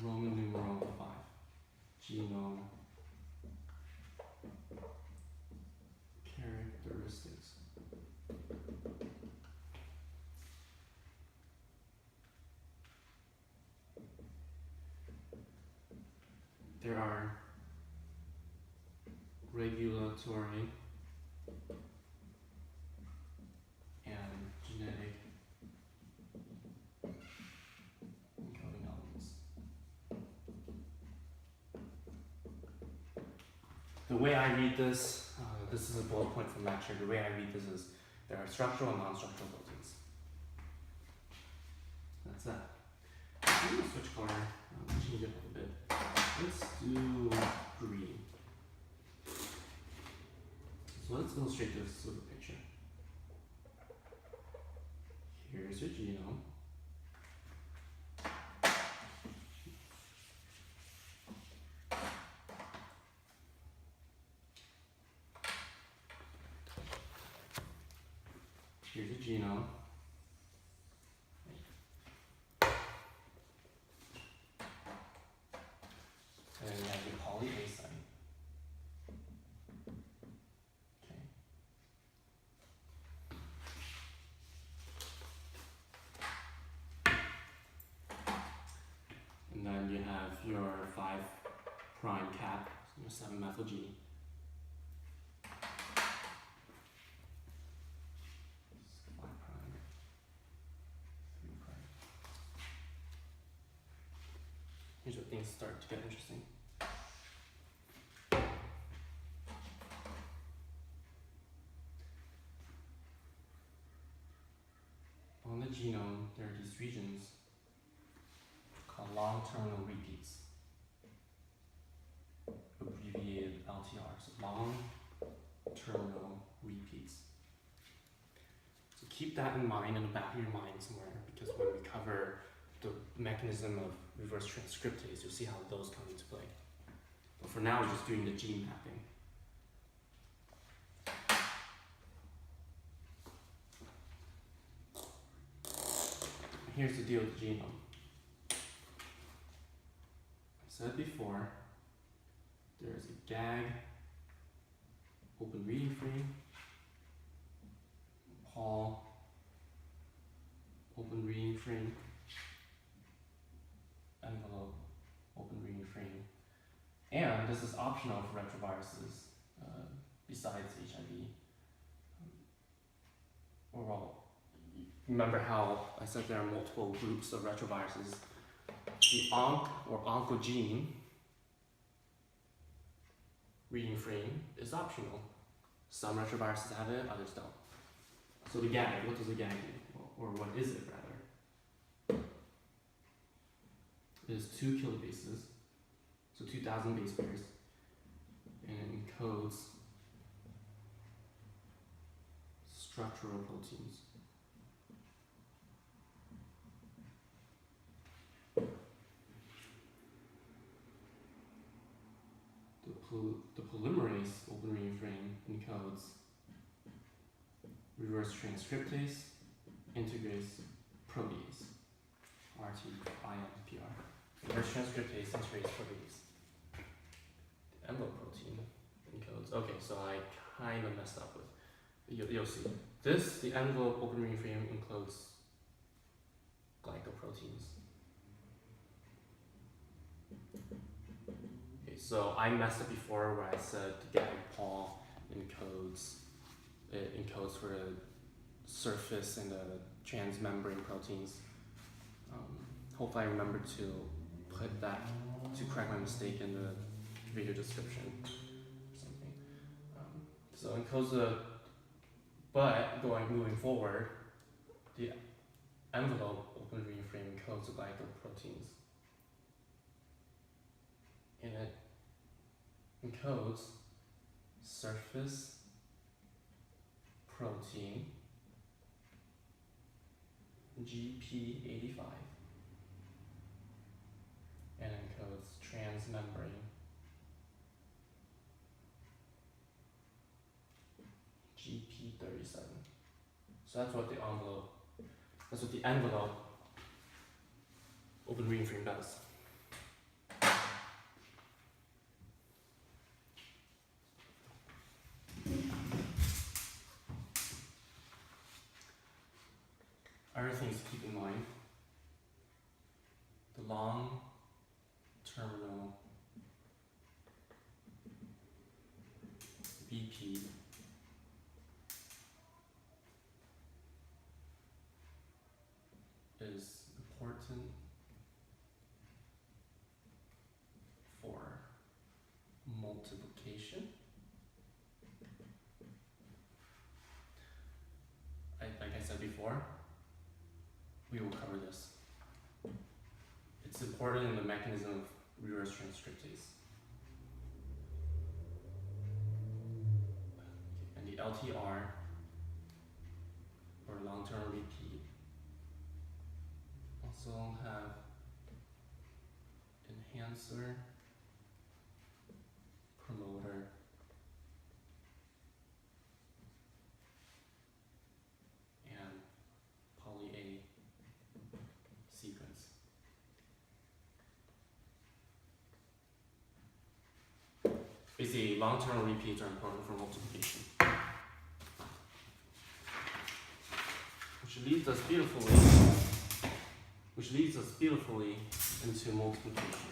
Roman numeral 5. Genome characteristics. There are regulatory and genetic encoding elements. The way I read this, this is a bullet point from lecture. The way I read this is there are structural and non-structural proteins. That's that. I'm going to switch color, change it a little bit. Let's do green. So let's illustrate this with a picture. Here's your genome. Here's a genome. And then you have your poly A site. Okay. And then you have your 5' cap, your 7-methyl G. Here's where things start to get interesting. On the genome, there are these regions called long-terminal repeats, abbreviated LTR, so long-terminal repeats. So keep that in mind in the back of your mind somewhere, because when we cover the mechanism of reverse transcriptase, you'll see how those come into play. But for now, we're just doing the gene mapping. Here's the deal with the genome. I said before, there's a GAG, open reading frame, Paul, open reading frame, envelope, open reading frame, and this is optional for retroviruses besides HIV. Remember how I said there are multiple groups of retroviruses? The onc or oncogene reading frame is optional. Some retroviruses have it, others don't. So the GAG, what does the GAG do? Or what is it rather? It is 2 kilobases, so 2,000 base pairs, and it encodes structural proteins. The polymerase open reading frame encodes reverse transcriptase, integrase, protease, RT-IMPR. Reverse transcriptase, integrase, protease. The envelope protein encodes. Okay, so I kind of messed up with. You'll see. The envelope open reading frame encodes glycoproteins. Okay, so I messed up before where I said the GAG-PAL encodes for the surface and the transmembrane proteins. Hopefully I remember to put that, to correct my mistake in the video description or something. So encodes but moving forward, the envelope open reading frame encodes the glycoproteins. And it encodes surface protein GP85 and encodes transmembrane GP37. So that's what the envelope open reading frame does. long terminal repeat is important for multiplication. Like I said before, we will cover this. It's important in the mechanism of reverse transcriptase. And the LTR, or long-term repeat, also have enhancer, promoter, and poly A sequence. Basically, long-term repeats are important for multiplication. Which leads us beautifully into multiplication.